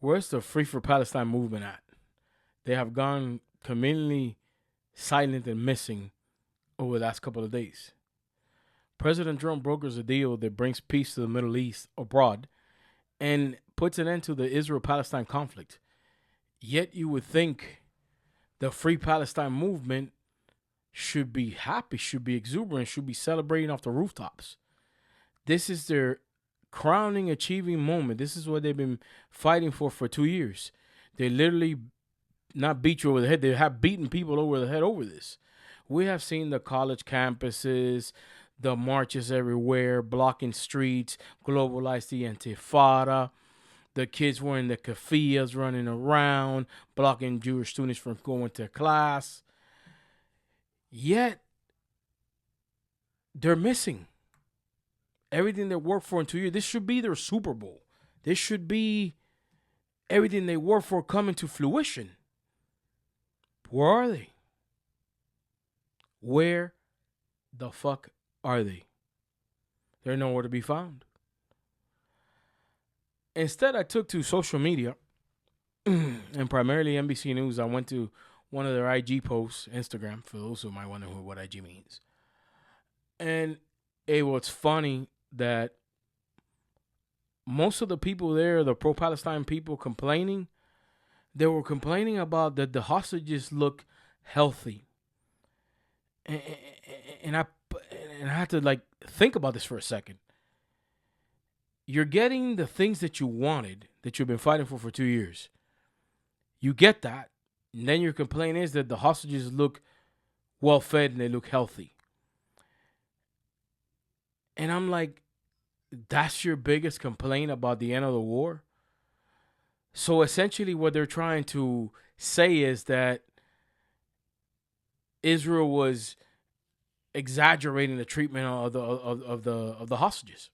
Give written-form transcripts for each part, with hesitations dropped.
Where's the Free for Palestine movement at? They have gone conveniently silent and missing over the last couple of days. President Trump brokers a deal that brings peace to the Middle East abroad and puts an end to the Israel-Palestine conflict. Yet you would think the Free Palestine movement should be happy, should be exuberant, should be celebrating off the rooftops. This is their crowning achieving moment. This is what they've been fighting for 2 years. They literally not beat you over the head. They have beaten people over the head over this. We have seen the college campuses, the marches everywhere, blocking streets, globalize the Intifada, the kids wearing the keffiyehs running around, blocking Jewish students from going to class. Yet, they're missing everything they worked for in 2 years. This should be their Super Bowl. This should be everything they worked for coming to fruition. Where are they? Where the fuck are they? They're nowhere to be found. Instead, I took to social media and primarily NBC News. I went to one of their IG posts, Instagram, for those who might wonder what IG means. And it was funny that most of the people there, the pro-Palestine people complaining, they were complaining about that the hostages look healthy. And I had to think about this for a second. You're getting the things that you wanted, that you've been fighting for 2 years. You get that. And then your complaint is that the hostages look well fed and they look healthy. And I'm like, that's your biggest complaint about the end of the war? So essentially what they're trying to say is that Israel was exaggerating the treatment of the hostages.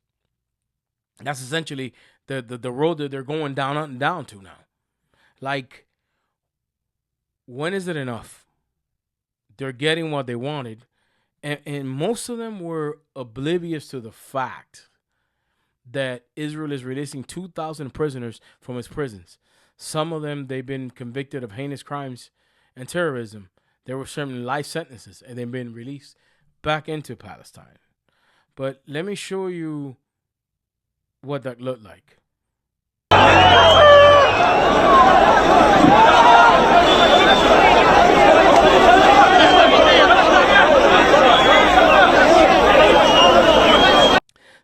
That's essentially the road that they're going down to now. Like, when is it enough? They're getting what they wanted. And most of them were oblivious to the fact that Israel is releasing 2,000 prisoners from its prisons. Some of them, they've been convicted of heinous crimes and terrorism. There were certain life sentences, and they've been released back into Palestine. But let me show you what that looked like.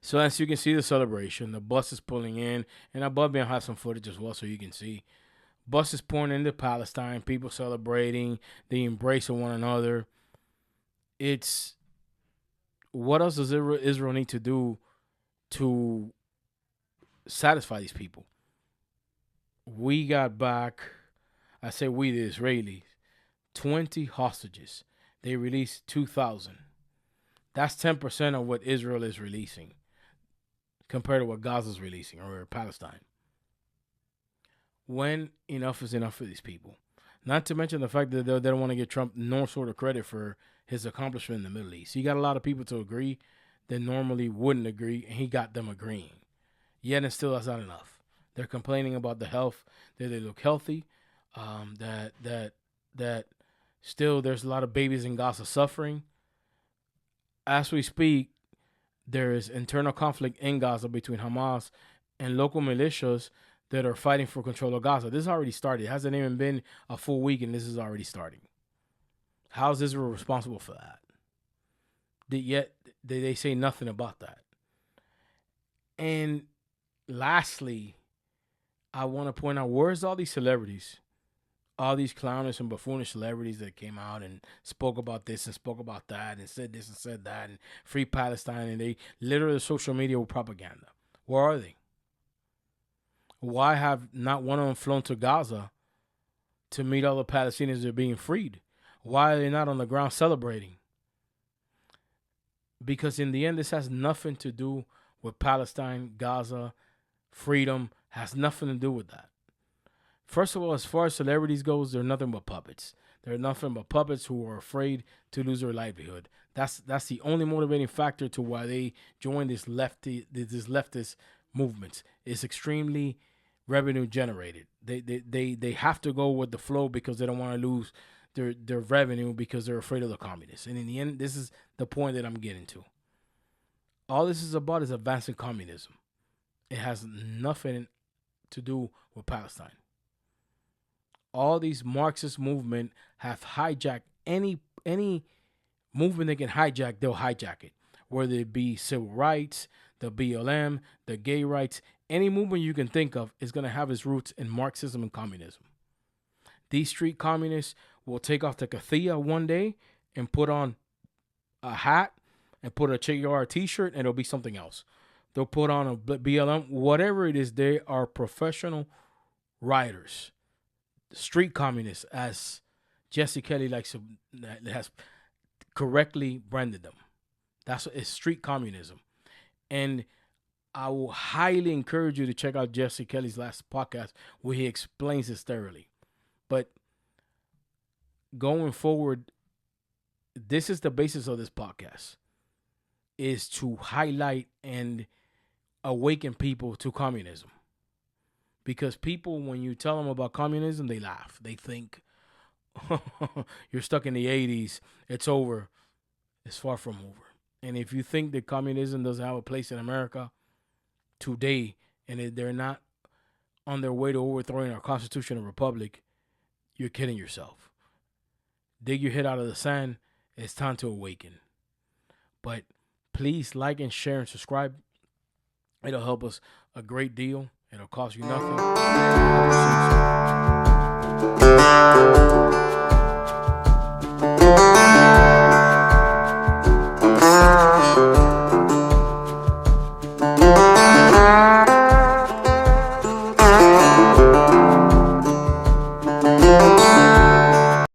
So as you can see the celebration, the bus is pulling in, and above me I have some footage as well so you can see. Bus is pouring into Palestine, people celebrating, the embrace of one another. It's, what else does Israel need to do to satisfy these people? We got back, I say we, the Israelis, 20 hostages. They released 2,000. That's 10% of what Israel is releasing compared to what Gaza's releasing, or Palestine. When enough is enough for these people? Not to mention the fact that they don't want to give Trump no sort of credit for his accomplishment in the Middle East. He got a lot of people to agree that normally wouldn't agree, and he got them agreeing. Yet and still, that's not enough. They're complaining about the health, that they look healthy, that still there's a lot of babies in Gaza suffering. As we speak, there is internal conflict in Gaza between Hamas and local militias that are fighting for control of Gaza. This has already started. It hasn't even been a full week, and this is already starting. How is Israel responsible for that? Yet they say nothing about that. And lastly, I want to point out, where's all these celebrities? All these clownish and buffoonish celebrities that came out and spoke about this and spoke about that and said this and said that and free Palestine, and they literally social media with propaganda. Where are they? Why have not one of them flown to Gaza to meet all the Palestinians that are being freed? Why are they not on the ground celebrating? Because in the end, this has nothing to do with Palestine, Gaza, freedom, has nothing to do with that. First of all, as far as celebrities goes, they're nothing but puppets. They're nothing but puppets who are afraid to lose their livelihood. That's the only motivating factor to why they join this leftist movements. It's extremely revenue generated. They have to go with the flow because they don't want to lose their revenue because they're afraid of the communists. And in the end, this is the point that I'm getting to. All this is about is advancing communism. It has nothing to do with Palestine. All these Marxist movement have hijacked any movement they can hijack, they'll hijack it. Whether it be civil rights, the BLM, the gay rights, any movement you can think of is going to have its roots in Marxism and communism. These street communists will take off the keffiyeh one day and put on a hat and put a Che Guevara t-shirt and it'll be something else. They'll put on a BLM, whatever it is, they are professional rioters. Street communists, as Jesse Kelly has correctly branded them. It's street communism. And I will highly encourage you to check out Jesse Kelly's last podcast where he explains this thoroughly. But going forward, this is the basis of this podcast, is to highlight and awaken people to communism. Because people, when you tell them about communism, they laugh. They think, you're stuck in the 80s. It's over. It's far from over. And if you think that communism doesn't have a place in America today and they're not on their way to overthrowing our Constitution and Republic, you're kidding yourself. Dig your head out of the sand. It's time to awaken. But please like and share and subscribe. It'll help us a great deal. It'll cost you nothing.